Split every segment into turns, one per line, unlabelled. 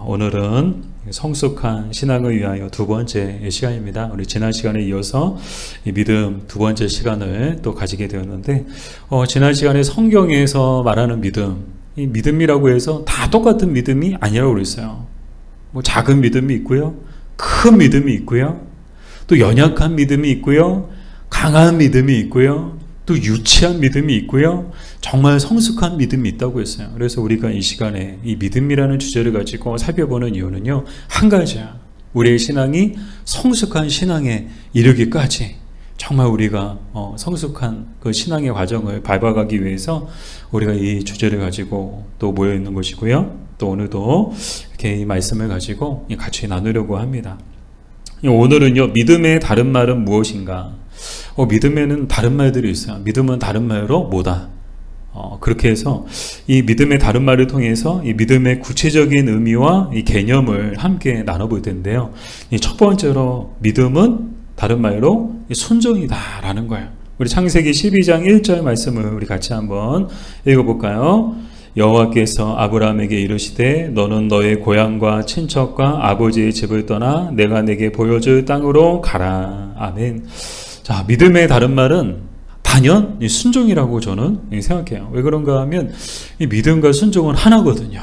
오늘은 성숙한 신앙을 위하여 두 번째 시간입니다. 우리 지난 시간에 이어서 이 믿음 두 번째 시간을 또 가지게 되었는데, 지난 시간에 성경에서 말하는 믿음, 이 믿음이라고 해서 다 똑같은 믿음이 아니라고 그랬어요. 뭐 작은 믿음이 있고요, 큰 믿음이 있고요, 또 연약한 믿음이 있고요, 강한 믿음이 있고요, 또 유치한 믿음이 있고요, 정말 성숙한 믿음이 있다고 했어요. 그래서 우리가 이 시간에 이 믿음이라는 주제를 가지고 살펴보는 이유는요, 한 가지야. 우리의 신앙이 성숙한 신앙에 이르기까지 정말 우리가 성숙한 그 신앙의 과정을 밟아가기 위해서 우리가 이 주제를 가지고 또 모여 있는 것이고요. 또 오늘도 이렇게 이 말씀을 가지고 같이 나누려고 합니다. 오늘은요, 믿음의 다른 말은 무엇인가? 믿음에는 다른 말들이 있어요. 믿음은 다른 말로 뭐다? 그렇게 해서 이 믿음의 다른 말을 통해서 이 믿음의 구체적인 의미와 이 개념을 함께 나눠볼 텐데요. 첫 번째로 믿음은 다른 말로 순종이다 라는 거예요. 우리 창세기 12장 1절 말씀을 우리 같이 한번 읽어볼까요? 여호와께서 아브라함에게 이르시되 너는 너의 고향과 친척과 아버지의 집을 떠나 내가 내게 보여줄 땅으로 가라. 아멘. 자, 믿음의 다른 말은 단연 순종이라고 저는 생각해요. 왜 그런가 하면 이 믿음과 순종은 하나거든요.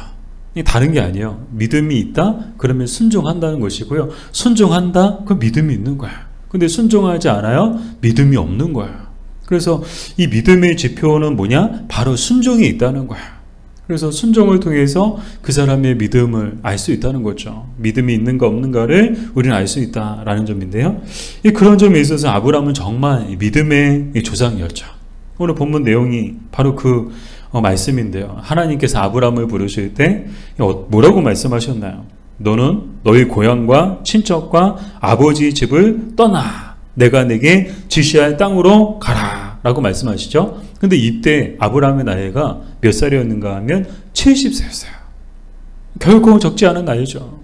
다른 게 아니에요. 믿음이 있다? 그러면 순종한다는 것이고요. 순종한다? 그럼 믿음이 있는 거야. 근데 순종하지 않아요? 믿음이 없는 거야. 그래서 이 믿음의 지표는 뭐냐? 바로 순종이 있다는 거야. 그래서 순종을 통해서 그 사람의 믿음을 알 수 있다는 거죠. 믿음이 있는가 없는가를 우리는 알 수 있다라는 점인데요. 그런 점에 있어서 아브라함은 정말 믿음의 조상이었죠. 오늘 본문 내용이 바로 그 말씀인데요. 하나님께서 아브라함을 부르실 때 뭐라고 말씀하셨나요? 너는 너희 고향과 친척과 아버지 집을 떠나 내가 내게 지시할 땅으로 가라 라고 말씀하시죠. 근데 이때 아브라함의 나이가 몇 살이었는가 하면 70세였어요. 결코 적지 않은 나이죠.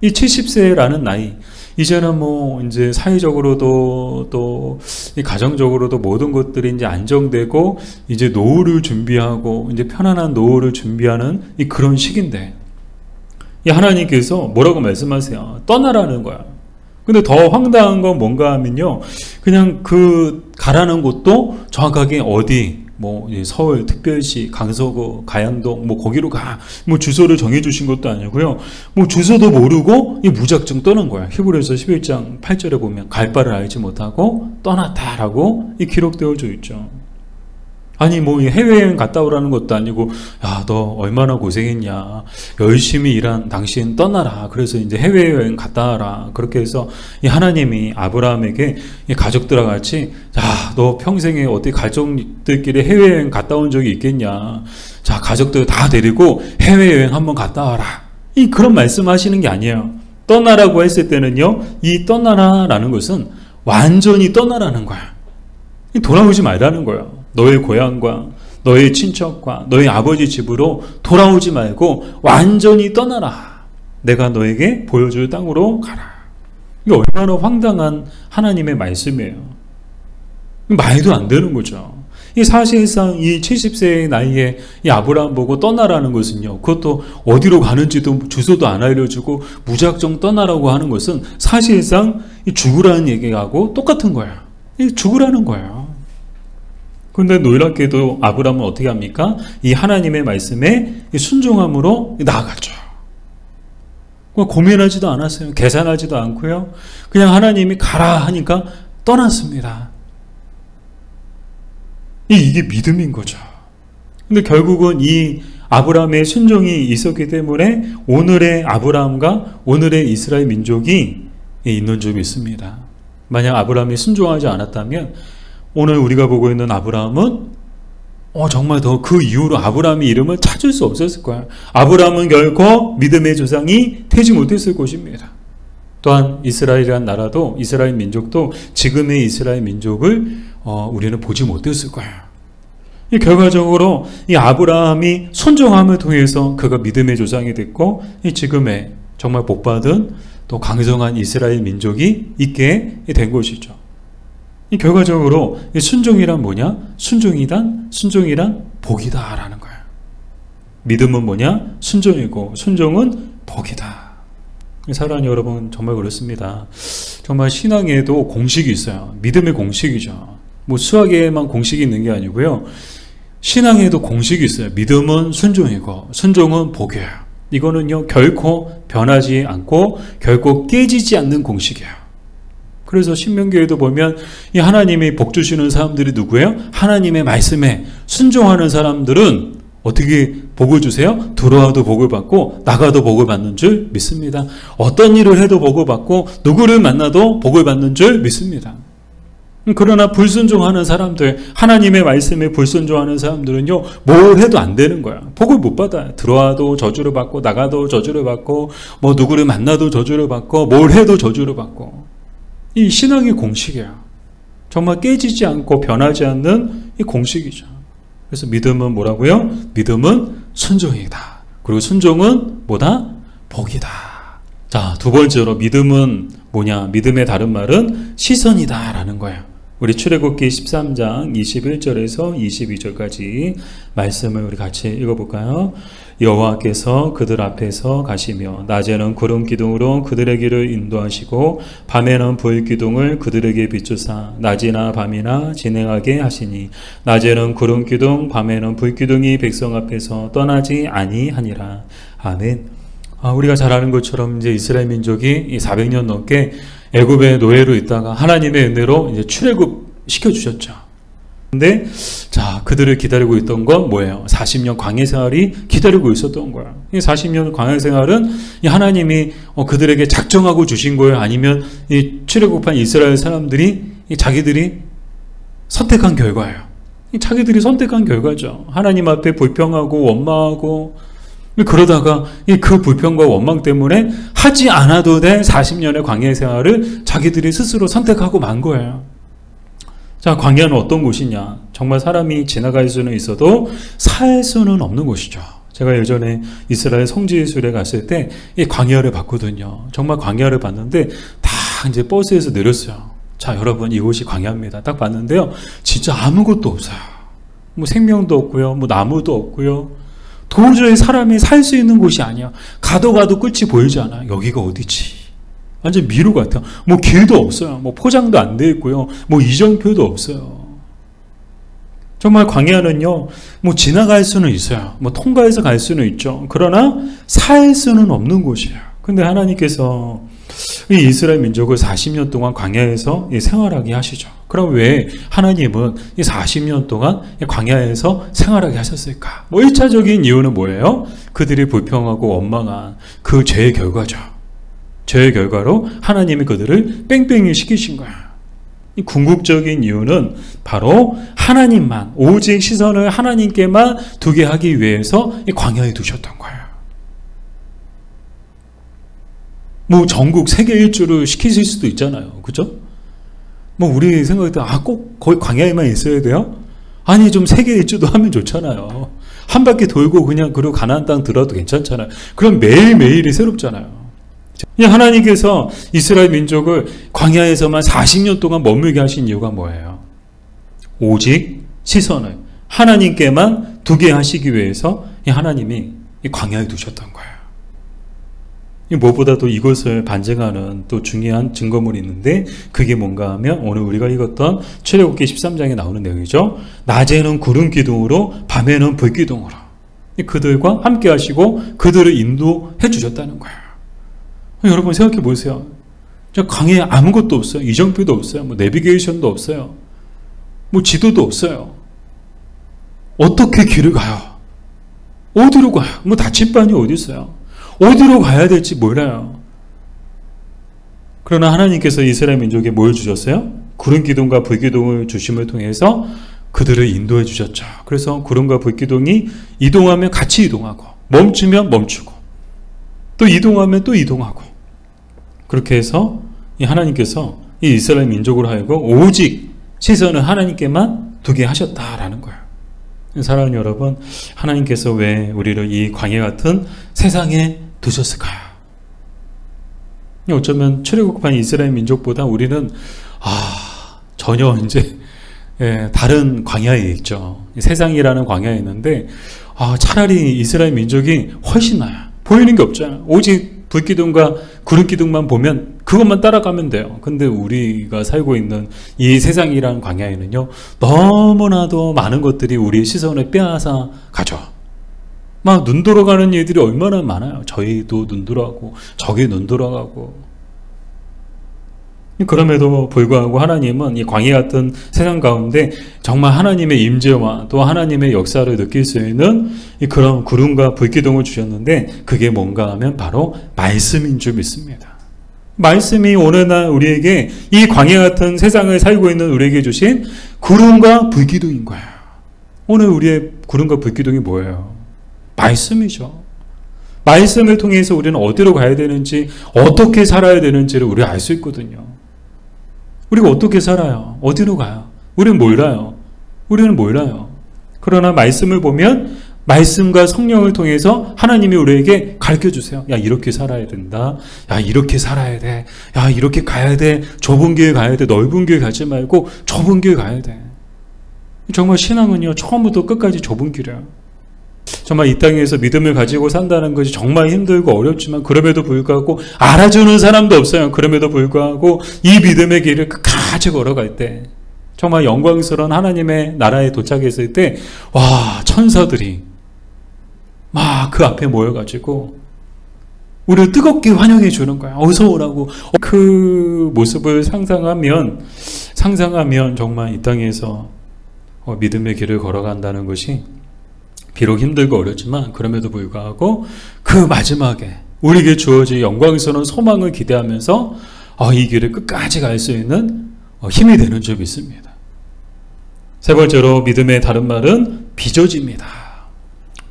이 70세라는 나이, 이제는 뭐 이제 사회적으로도 또 가정적으로도 모든 것들이 이제 안정되고 이제 노후를 준비하고 이제 편안한 노후를 준비하는 그런 시기인데, 이 하나님께서 뭐라고 말씀하세요? 떠나라는 거야. 근데 더 황당한 건 뭔가 하면요, 그냥 그 가라는 곳도 정확하게 어디, 뭐 서울 특별시, 강서구, 가양동, 뭐 거기로 가, 뭐 주소를 정해주신 것도 아니고요, 뭐 주소도 모르고 무작정 떠난 거야. 히브리서 11장 8절에 보면 갈 바를 알지 못하고 떠났다라고 기록되어져 있죠. 아니 뭐 해외여행 갔다 오라는 것도 아니고, 야, 너 얼마나 고생했냐, 열심히 일한 당신 떠나라, 그래서 이제 해외여행 갔다 와라. 그렇게 해서 이 하나님이 아브라함에게 이 가족들과 같이, 자, 너 평생에 어디 가족들끼리 해외여행 갔다 온 적이 있겠냐, 자, 가족들 다 데리고 해외여행 한번 갔다 와라, 그런 말씀하시는 게 아니에요. 떠나라고 했을 때는요, 이 떠나라라는 것은 완전히 떠나라는 거야. 돌아오지 말라는 거예요. 너의 고향과 너의 친척과 너의 아버지 집으로 돌아오지 말고 완전히 떠나라. 내가 너에게 보여줄 땅으로 가라. 이게 얼마나 황당한 하나님의 말씀이에요. 말도 안 되는 거죠. 사실상 이 70세의 나이에 이 아브라함 보고 떠나라는 것은요, 그것도 어디로 가는지도 주소도 안 알려주고 무작정 떠나라고 하는 것은 사실상 죽으라는 얘기하고 똑같은 거예요. 죽으라는 거예요. 근데 놀랍게도 아브라함은 어떻게 합니까? 이 하나님의 말씀에 순종함으로 나아갔죠. 고민하지도 않았어요. 계산하지도 않고요. 그냥 하나님이 가라 하니까 떠났습니다. 이게 믿음인 거죠. 근데 결국은 이 아브라함의 순종이 있었기 때문에 오늘의 아브라함과 오늘의 이스라엘 민족이 있는 점이 있습니다. 만약 아브라함이 순종하지 않았다면 오늘 우리가 보고 있는 아브라함은 정말 더 그 이후로 아브라함의 이름을 찾을 수 없었을 거야. 아브라함은 결코 믿음의 조상이 되지 못했을 것입니다. 또한 이스라엘이라는 나라도, 이스라엘 민족도 지금의 이스라엘 민족을 우리는 보지 못했을 거야. 결과적으로 이 아브라함이 순종함을 통해서 그가 믿음의 조상이 됐고, 지금의 정말 복받은 또 강성한 이스라엘 민족이 있게 된 것이죠. 결과적으로 순종이란 뭐냐? 순종이란 복이다라는 거예요. 믿음은 뭐냐? 순종이고, 순종은 복이다. 사랑하는 여러분, 정말 그렇습니다. 정말 신앙에도 공식이 있어요. 믿음의 공식이죠. 뭐 수학에만 공식이 있는 게 아니고요. 신앙에도 공식이 있어요. 믿음은 순종이고 순종은 복이에요. 이거는요 결코 변하지 않고 결코 깨지지 않는 공식이에요. 그래서 신명기에도 보면 이 하나님이 복 주시는 사람들이 누구예요? 하나님의 말씀에 순종하는 사람들은 어떻게 복을 주세요? 들어와도 복을 받고 나가도 복을 받는 줄 믿습니다. 어떤 일을 해도 복을 받고 누구를 만나도 복을 받는 줄 믿습니다. 그러나 불순종하는 사람들, 하나님의 말씀에 불순종하는 사람들은요 뭘 해도 안 되는 거야. 복을 못 받아요. 들어와도 저주를 받고 나가도 저주를 받고 뭐 누구를 만나도 저주를 받고 뭘 해도 저주를 받고. 이 신앙의 공식이야. 정말 깨지지 않고 변하지 않는 이 공식이죠. 그래서 믿음은 뭐라고요? 믿음은 순종이다. 그리고 순종은 뭐다? 복이다. 자, 두 번째로 믿음은 뭐냐? 믿음의 다른 말은 시선이다 라는 거예요. 우리 출애굽기 13장 21절에서 22절까지 말씀을 우리 같이 읽어볼까요? 여호와께서 그들 앞에서 가시며 낮에는 구름 기둥으로 그들의 길을 인도하시고 밤에는 불 기둥을 그들에게 비추사 낮이나 밤이나 진행하게 하시니 낮에는 구름 기둥 밤에는 불 기둥이 백성 앞에서 떠나지 아니하니라. 아멘. 우리가 잘 아는 것처럼 이제 이스라엘 민족이 400년 넘게 애굽의 노예로 있다가 하나님의 은혜로 이제 출애굽 시켜주셨죠. 근데 자, 그들을 기다리고 있던 건 뭐예요? 40년 광야 생활이 기다리고 있었던 거야. 이 40년 광야 생활은 이 하나님이 그들에게 작정하고 주신 거예요? 아니면 이 출애굽한 이스라엘 사람들이 자기들이 선택한 결과예요? 자기들이 선택한 결과죠. 하나님 앞에 불평하고 원망하고 그러다가 그 불평과 원망 때문에 하지 않아도 될 40년의 광야 생활을 자기들이 스스로 선택하고 만 거예요. 자, 광야는 어떤 곳이냐? 정말 사람이 지나갈 수는 있어도 살 수는 없는 곳이죠. 제가 예전에 이스라엘 성지순례 갔을 때 이 광야를 봤거든요. 정말 광야를 봤는데 다 이제 버스에서 내렸어요. 자, 여러분, 이곳이 광야입니다. 딱 봤는데요. 진짜 아무것도 없어요. 뭐 생명도 없고요. 뭐 나무도 없고요. 도저히 사람이 살 수 있는 곳이 아니야. 가도 끝이 보이지 않아. 여기가 어디지? 완전 미로 같아. 뭐 길도 없어요. 뭐 포장도 안 돼 있고요. 뭐 이정표도 없어요. 정말 광야는요, 뭐 지나갈 수는 있어요. 뭐 통과해서 갈 수는 있죠. 그러나 살 수는 없는 곳이에요. 근데 하나님께서 이 이스라엘 민족을 40년 동안 광야에서 생활하게 하시죠. 그럼 왜 하나님은 이 40년 동안 광야에서 생활하게 하셨을까? 뭐 1차적인 이유는 뭐예요? 그들이 불평하고 원망한 그 죄의 결과죠. 죄의 결과로 하나님이 그들을 뺑뺑이 시키신 거야. 이 궁극적인 이유는 바로 하나님만, 오직 시선을 하나님께만 두게 하기 위해서 이 광야에 두셨던 거예요. 뭐 전국 세계 일주를 시키실 수도 있잖아요. 그죠? 뭐 우리 생각할 때 꼭 거기 광야에만 있어야 돼요? 아니, 좀 세계 일주도 하면 좋잖아요. 한 바퀴 돌고 그냥 그리고 가나안 땅 들어도 괜찮잖아요. 그럼 매일매일이 새롭잖아요. 하나님께서 이스라엘 민족을 광야에서만 40년 동안 머물게 하신 이유가 뭐예요? 오직 시선을 하나님께만 두게 하시기 위해서 하나님이 이 광야에 두셨던 거예요. 무엇보다도 이것을 반증하는 또 중요한 증거물이 있는데 그게 뭔가 하면 오늘 우리가 읽었던 출애굽기 13장에 나오는 내용이죠. 낮에는 구름 기둥으로 밤에는 불 기둥으로 그들과 함께 하시고 그들을 인도해 주셨다는 거예요. 여러분 생각해 보세요. 광야에 아무것도 없어요. 이정표도 없어요. 뭐 내비게이션도 없어요. 뭐 지도도 없어요. 어떻게 길을 가요? 어디로 가요? 뭐 나침반이 어디 있어요? 어디로 가야 될지 몰라요. 그러나 하나님께서 이스라엘 민족에 뭘 주셨어요? 구름 기둥과 불 기둥을 주심을 통해서 그들을 인도해 주셨죠. 그래서 구름과 불 기둥이 이동하면 같이 이동하고 멈추면 멈추고 또 이동하면 또 이동하고 그렇게 해서 이 하나님께서 이 이스라엘 민족으로 하여금 오직 시선을 하나님께만 두게 하셨다라는 거예요. 사랑하는 여러분, 하나님께서 왜 우리를 이 광야 같은 세상에 두셨을까요? 어쩌면 출애굽한 이스라엘 민족보다 우리는 전혀 이제 다른 광야에 있죠. 세상이라는 광야에 있는데 차라리 이스라엘 민족이 훨씬 나아요. 보이는 게 없잖아요. 오직 불기둥과 구름기둥만 보면 그것만 따라가면 돼요. 근데 우리가 살고 있는 이 세상이란 광야에는요, 너무나도 많은 것들이 우리의 시선을 빼앗아 가죠. 막 눈 돌아가는 일들이 얼마나 많아요. 저희도 눈 돌아가고 저기 눈 돌아가고. 그럼에도 불구하고 하나님은 이 광야 같은 세상 가운데 정말 하나님의 임재와 또 하나님의 역사를 느낄 수 있는 그런 구름과 불기둥을 주셨는데, 그게 뭔가 하면 바로 말씀인 줄 믿습니다. 말씀이 오늘날 우리에게 이 광야 같은 세상을 살고 있는 우리에게 주신 구름과 불기둥인 거예요. 오늘 우리의 구름과 불기둥이 뭐예요? 말씀이죠. 말씀을 통해서 우리는 어디로 가야 되는지, 어떻게 살아야 되는지를 우리가 알 수 있거든요. 우리가 어떻게 살아요? 어디로 가요? 우리는 몰라요. 우리는 몰라요. 그러나 말씀을 보면 말씀과 성령을 통해서 하나님이 우리에게 가르쳐 주세요. 야, 이렇게 살아야 된다. 야, 이렇게 살아야 돼. 야, 이렇게 가야 돼. 좁은 길 가야 돼. 넓은 길 가지 말고 좁은 길 가야 돼. 정말 신앙은요, 처음부터 끝까지 좁은 길이에요. 정말 이 땅에서 믿음을 가지고 산다는 것이 정말 힘들고 어렵지만, 그럼에도 불구하고 알아주는 사람도 없어요. 그럼에도 불구하고 이 믿음의 길을 끝까지 걸어갈 때, 정말 영광스러운 하나님의 나라에 도착했을 때, 와, 천사들이 막 그 앞에 모여가지고 우리를 뜨겁게 환영해 주는 거야. 어서 오라고. 그 모습을 상상하면 정말 이 땅에서 믿음의 길을 걸어간다는 것이 비록 힘들고 어렵지만, 그럼에도 불구하고 그 마지막에 우리에게 주어질 영광스러운 소망을 기대하면서 이 길을 끝까지 갈 수 있는 힘이 되는 줄 믿습니다. 세 번째로 믿음의 다른 말은 빚어집니다.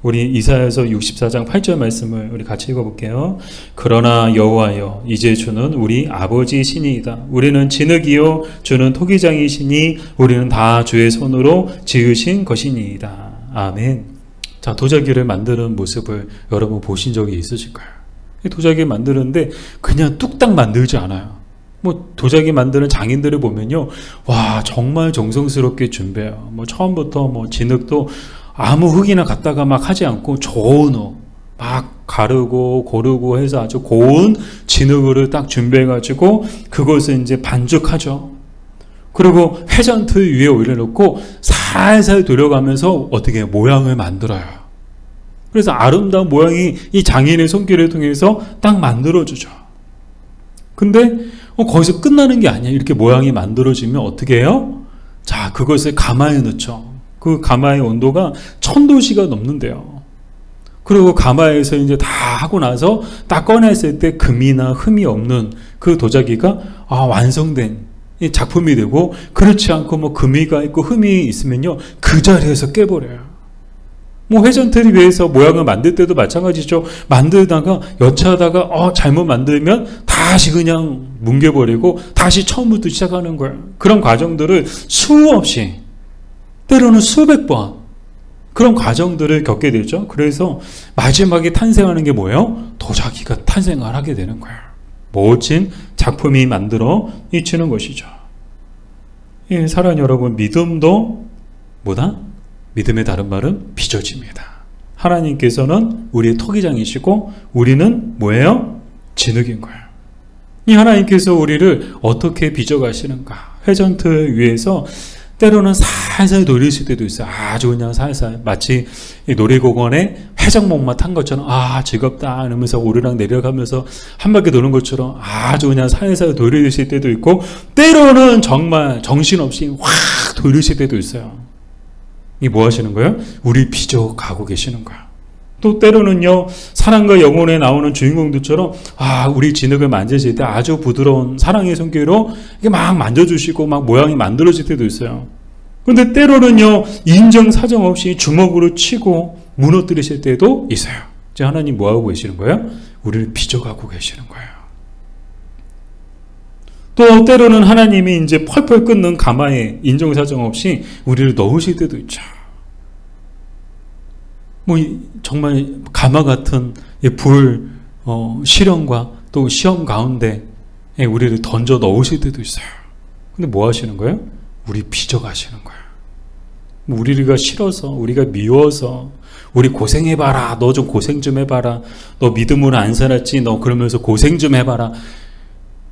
우리 이사야서 64장 8절 말씀을 우리 같이 읽어볼게요. 그러나 여호와여, 이제 주는 우리 아버지 신이이다. 우리는 진흙이요 주는 토기장이시니 우리는 다 주의 손으로 지으신 것이니이다. 아멘. 자, 도자기를 만드는 모습을 여러분 보신 적이 있으실까요? 도자기 만드는데 그냥 뚝딱 만들지 않아요. 뭐 도자기 만드는 장인들을 보면요, 와, 정말 정성스럽게 준비해요. 처음부터 진흙도 아무 흙이나 갖다가 막 하지 않고 좋은 흙 막 가르고 고르고 해서 아주 고운 진흙을 딱 준비해가지고 그것을 이제 반죽하죠. 그리고 회전틀 위에 올려놓고 살살 돌려가면서 어떻게 모양을 만들어요. 그래서 아름다운 모양이 이 장인의 손길을 통해서 딱 만들어주죠. 근데 거기서 끝나는 게 아니에요. 이렇게 모양이 만들어지면 어떻게 해요? 자, 그것을 가마에 넣죠. 그 가마의 온도가 1000도씨가 넘는데요. 그리고 가마에서 이제 다 하고 나서 딱 꺼냈을 때 금이나 흠이 없는 그 도자기가 완성된 작품이 되고, 그렇지 않고 금이가 있고 흠이 있으면요, 그 자리에서 깨버려요. 회전틀 위에서 모양을 만들 때도 마찬가지죠. 만들다가 여차하다가 잘못 만들면 다시 그냥 뭉개버리고 다시 처음부터 시작하는 거예요. 그런 과정들을 수없이, 때로는 수백 번 그런 과정들을 겪게 되죠. 그래서 마지막에 탄생하는 게 뭐예요? 도자기가 탄생을 하게 되는 거예요. 멋진 작품이 만들어지는 것이죠. 예, 사랑하는 여러분, 믿음도 뭐다? 믿음의 다른 말은 빚어집니다. 하나님께서는 우리의 토기장이시고 우리는 뭐예요? 진흙인 거예요. 이 하나님께서 우리를 어떻게 빚어가시는가? 회전틀 위에서 때로는 살살 돌리실 때도 있어요. 아주 그냥 살살, 마치 놀이공원에 회전목마 탄 것처럼 즐겁다 이러면서 오르락 내려가면서 한 바퀴 도는 것처럼 아주 그냥 살살 돌리실 때도 있고, 때로는 정말 정신없이 확 돌리실 때도 있어요. 이 뭐 하시는 거예요? 우리 빚어가고 계시는 거예요. 또 때로는요, 사랑과 영혼에 나오는 주인공들처럼 우리 진흙을 만지실 때 아주 부드러운 사랑의 손길로 이게 막 만져주시고 막 모양이 만들어질 때도 있어요. 그런데 때로는요, 인정사정 없이 주먹으로 치고 무너뜨리실 때도 있어요. 이제 하나님 뭐 하고 계시는 거예요? 우리를 빚어가고 계시는 거예요. 또 때로는 하나님이 이제 펄펄 끓는 가마에 인정사정 없이 우리를 넣으실 때도 있죠. 정말 가마 같은 불 시련과 또 시험 가운데 우리를 던져 넣으실 때도 있어요. 근데 뭐 하시는 거예요? 우리 빚어가시는 거예요. 우리가 싫어서, 우리가 미워서, 우리 고생해봐라, 너 좀 고생 좀 해봐라, 너 믿음으로 안 살았지, 너 그러면서 고생 좀 해봐라,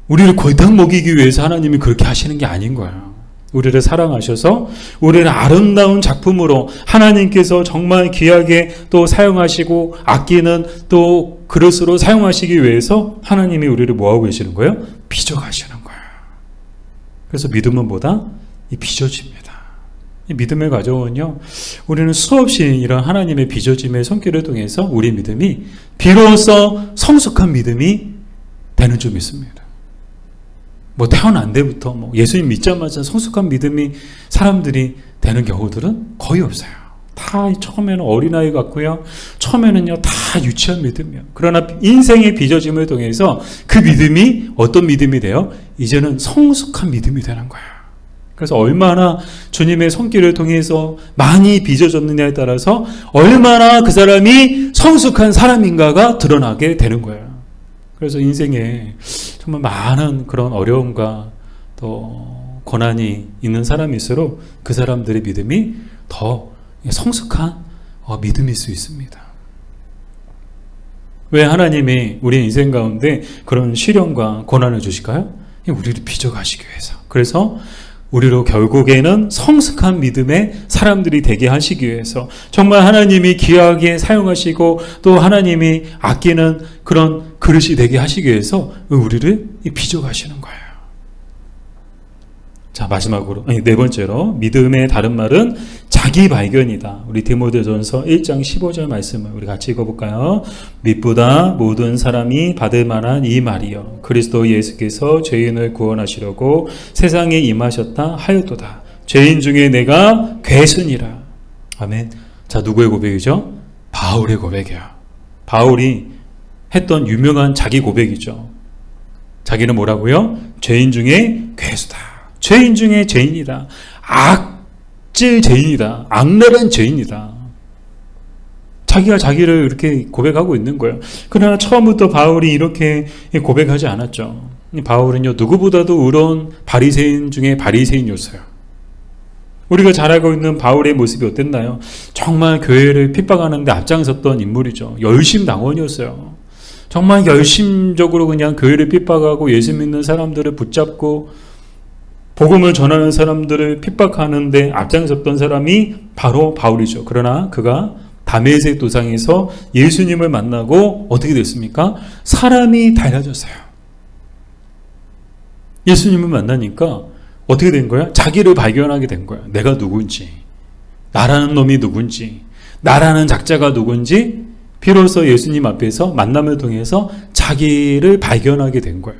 우리를 골탕 먹이기 위해서 하나님이 그렇게 하시는 게 아닌 거야. 우리를 사랑하셔서 우리를 아름다운 작품으로 하나님께서 정말 귀하게 또 사용하시고 아끼는 또 그릇으로 사용하시기 위해서 하나님이 우리를 뭐하고 계시는 거예요? 빚어가시는 거예요. 그래서 믿음은 뭐다? 이 빚어집니다. 이 믿음의 과정은요, 우리는 수없이 이런 하나님의 빚어짐의 손길을 통해서 우리 믿음이 비로소 성숙한 믿음이 되는 줄 믿습니다. 뭐 태어난 때부터 뭐 예수님 믿자마자 성숙한 믿음이 사람들이 되는 경우들은 거의 없어요. 다 처음에는 어린아이 같고요, 처음에는요 다 유치한 믿음이에요. 그러나 인생의 빚어짐을 통해서 그 믿음이 어떤 믿음이 돼요? 이제는 성숙한 믿음이 되는 거예요. 그래서 얼마나 주님의 손길을 통해서 많이 빚어졌느냐에 따라서 얼마나 그 사람이 성숙한 사람인가가 드러나게 되는 거예요. 그래서 인생에 정말 많은 그런 어려움과 또 고난이 있는 사람일수록 그 사람들의 믿음이 더 성숙한 믿음일 수 있습니다. 왜 하나님이 우리 인생 가운데 그런 시련과 고난을 주실까요? 우리를 빚어가시기 위해서. 그래서 우리로 결국에는 성숙한 믿음의 사람들이 되게 하시기 위해서, 정말 하나님이 귀하게 사용하시고 또 하나님이 아끼는 그런 그릇이 되게 하시기 위해서 우리를 빚어가시는 거예요. 자, 마지막으로, 네 번째로 믿음의 다른 말은 자기 발견이다. 우리 디모데전서 1장 15절 말씀을 우리 같이 읽어볼까요? 믿보다 모든 사람이 받을 만한 이 말이요, 그리스도 예수께서 죄인을 구원하시려고 세상에 임하셨다 하였도다. 죄인 중에 내가 괴순이라. 아멘. 자, 누구의 고백이죠? 바울의 고백이야. 바울이 했던 유명한 자기 고백이죠. 자기는 뭐라고요? 죄인 중에 괴수다. 죄인 중에 죄인이다. 악질 죄인이다. 악랄한 죄인이다. 자기가 자기를 이렇게 고백하고 있는 거예요. 그러나 처음부터 바울이 이렇게 고백하지 않았죠. 바울은요, 누구보다도 의로운 바리새인 중에 바리새인이었어요. 우리가 잘 알고 있는 바울의 모습이 어땠나요? 정말 교회를 핍박하는데 앞장섰던 인물이죠. 열심당원이었어요. 정말 열심적으로 그냥 교회를 핍박하고 예수 믿는 사람들을 붙잡고 복음을 전하는 사람들을 핍박하는데 앞장섰던 사람이 바로 바울이죠. 그러나 그가 다메섹 도상에서 예수님을 만나고 어떻게 됐습니까? 사람이 달라졌어요. 예수님을 만나니까 어떻게 된 거야? 자기를 발견하게 된 거야. 내가 누군지, 나라는 놈이 누군지, 나라는 작자가 누군지 비로소 예수님 앞에서 만남을 통해서 자기를 발견하게 된 거예요.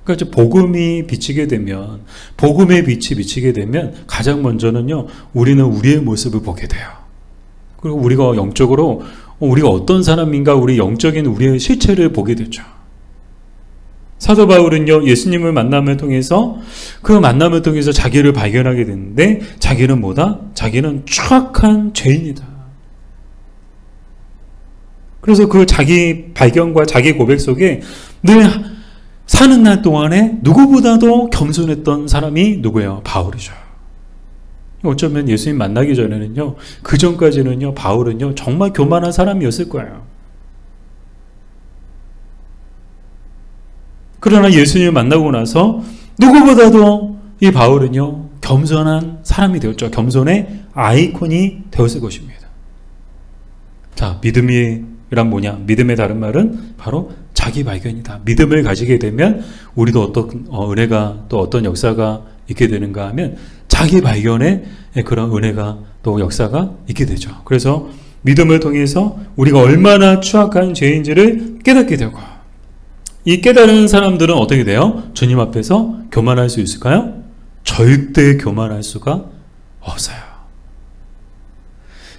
그러니까 복음이 비치게 되면, 복음의 빛이 비치게 되면 가장 먼저는요, 우리는 우리의 모습을 보게 돼요. 그리고 우리가 영적으로 우리가 어떤 사람인가, 우리 영적인 우리의 실체를 보게 되죠. 사도 바울은요, 예수님을 만남을 통해서, 그 만남을 통해서 자기를 발견하게 됐는데, 자기는 뭐다? 자기는 추악한 죄인이다. 그래서 그 자기 발견과 자기 고백 속에 늘 사는 날 동안에 누구보다도 겸손했던 사람이 누구예요? 바울이죠. 어쩌면 예수님 만나기 전에는요, 그 전까지는요, 바울은요, 정말 교만한 사람이었을 거예요. 그러나 예수님을 만나고 나서 누구보다도 이 바울은요, 겸손한 사람이 되었죠. 겸손의 아이콘이 되었을 것입니다. 자, 믿음이란 뭐냐? 믿음의 다른 말은 바로 자기 발견이다. 믿음을 가지게 되면 우리도 어떤 은혜가, 또 어떤 역사가 있게 되는가 하면 자기 발견에 그런 은혜가 또 역사가 있게 되죠. 그래서 믿음을 통해서 우리가 얼마나 추악한 죄인지를 깨닫게 되고, 이 깨달은 사람들은 어떻게 돼요? 주님 앞에서 교만할 수 있을까요? 절대 교만할 수가 없어요.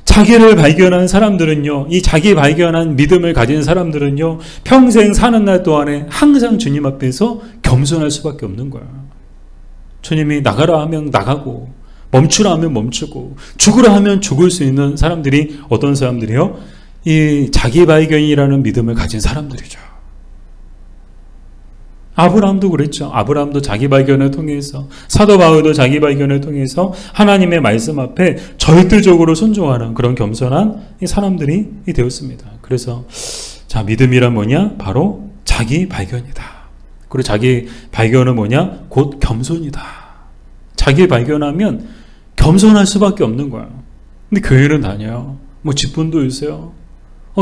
자기를 발견한 사람들은요, 이 자기 발견한 믿음을 가진 사람들은요, 평생 사는 날 동안에 항상 주님 앞에서 겸손할 수밖에 없는 거예요. 주님이 나가라 하면 나가고, 멈추라 하면 멈추고, 죽으라 하면 죽을 수 있는 사람들이 어떤 사람들이요? 이 자기 발견이라는 믿음을 가진 사람들이죠. 아브라함도 그랬죠. 아브라함도 자기 발견을 통해서, 사도 바울도 자기 발견을 통해서 하나님의 말씀 앞에 절대적으로 순종하는 그런 겸손한 사람들이 되었습니다. 그래서 자, 믿음이란 뭐냐? 바로 자기 발견이다. 그리고 자기 발견은 뭐냐? 곧 겸손이다. 자기 발견하면 겸손할 수밖에 없는 거야. 근데 교회는 다녀요. 뭐 직분도 있어요.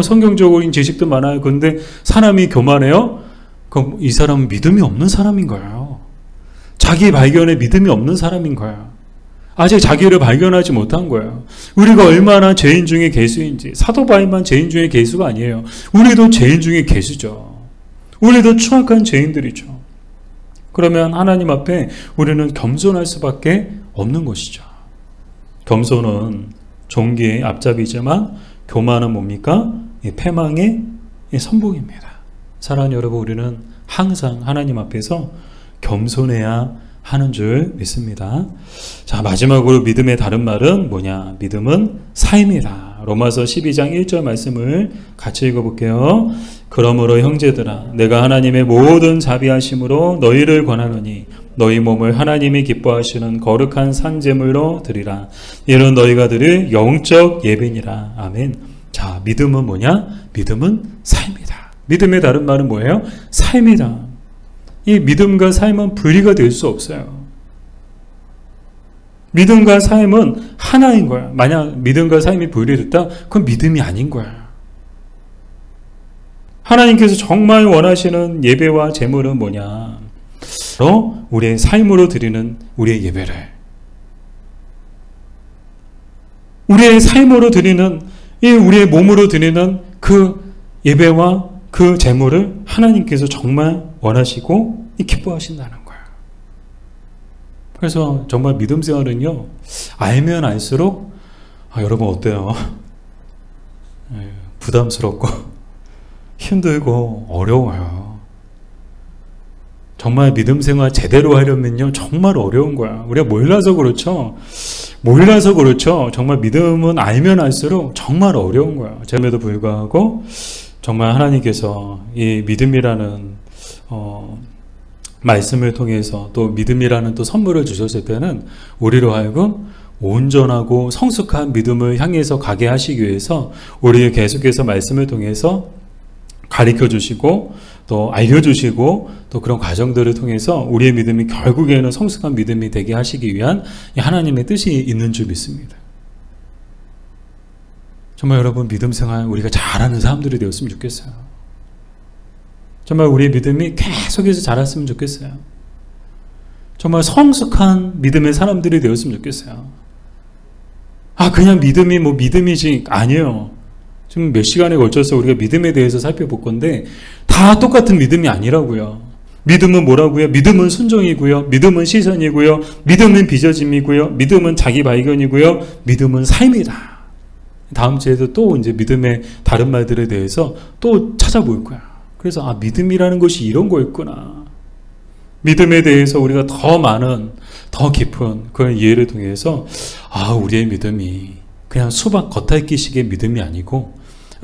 성경적인 지식도 많아요. 근데 사람이 교만해요? 그럼 이 사람은 믿음이 없는 사람인 거예요. 자기 발견에 믿음이 없는 사람인 거예요. 아직 자기를 발견하지 못한 거예요. 우리가 얼마나 죄인 중에 괴수인지, 사도 바울만 죄인 중에 괴수가 아니에요. 우리도 죄인 중에 괴수죠. 우리도 추악한 죄인들이죠. 그러면 하나님 앞에 우리는 겸손할 수밖에 없는 것이죠. 겸손은 존귀의 앞잡이지만 교만은 뭡니까? 패망의 선봉입니다. 사랑하는 여러분, 우리는 항상 하나님 앞에서 겸손해야 하는 줄 믿습니다. 자, 마지막으로 믿음의 다른 말은 뭐냐? 믿음은 삶이다. 로마서 12장 1절 말씀을 같이 읽어볼게요. 그러므로 형제들아, 내가 하나님의 모든 자비하심으로 너희를 권하노니 너희 몸을 하나님이 기뻐하시는 거룩한 산제물로 드리라. 이는 너희가 드릴 영적 예배니라. 아멘. 자, 믿음은 뭐냐? 믿음은 삶이다. 믿음의 다른 말은 뭐예요? 삶이다. 이 믿음과 삶은 분리가 될 수 없어요. 믿음과 삶은 하나인 거야. 만약 믿음과 삶이 분리됐다, 그건 믿음이 아닌 거야. 하나님께서 정말 원하시는 예배와 제물은 뭐냐? 바로 우리의 삶으로 드리는 우리의 예배를, 우리의 삶으로 드리는, 우리의 몸으로 드리는 그 예배와 그 제물을 하나님께서 정말 원하시고 기뻐하신다는 거예요. 그래서 정말 믿음 생활은요, 알면 알수록 여러분 어때요? 부담스럽고 힘들고 어려워요. 정말 믿음 생활 제대로 하려면요, 정말 어려운 거야. 우리가 몰라서 그렇죠. 정말 믿음은 알면 알수록 정말 어려운 거야. 그럼에도 불구하고 정말 하나님께서 이 믿음이라는 말씀을 통해서 또 믿음이라는 또 선물을 주셨을 때는 우리로 하여금 온전하고 성숙한 믿음을 향해서 가게 하시기 위해서 우리를 계속해서 말씀을 통해서 가르쳐 주시고 또 알려주시고 또 그런 과정들을 통해서 우리의 믿음이 결국에는 성숙한 믿음이 되게 하시기 위한 하나님의 뜻이 있는 줄 믿습니다. 정말 여러분, 믿음 생활 우리가 잘하는 사람들이 되었으면 좋겠어요. 정말 우리의 믿음이 계속해서 자랐으면 좋겠어요. 정말 성숙한 믿음의 사람들이 되었으면 좋겠어요. 그냥 믿음이 뭐 믿음이지. 아니에요. 지금 몇 시간에 걸쳐서 우리가 믿음에 대해서 살펴볼 건데 다 똑같은 믿음이 아니라고요. 믿음은 뭐라고요? 믿음은 순종이고요. 믿음은 시선이고요. 믿음은 빚어짐이고요. 믿음은 자기 발견이고요. 믿음은 삶이다. 다음 주에도 또 이제 믿음의 다른 말들에 대해서 또 찾아볼 거야. 그래서 믿음이라는 것이 이런 거였구나. 믿음에 대해서 우리가 더 많은, 더 깊은 그런 이해를 통해서 우리의 믿음이 그냥 수박 겉핥기식의 믿음이 아니고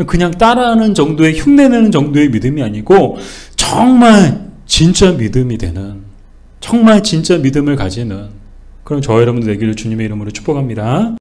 그냥 따라하는 정도의, 흉내내는 정도의 믿음이 아니고 정말 진짜 믿음이 되는, 정말 진짜 믿음을 가지는 그런 저와 여러분들 되기를 주님의 이름으로 축복합니다.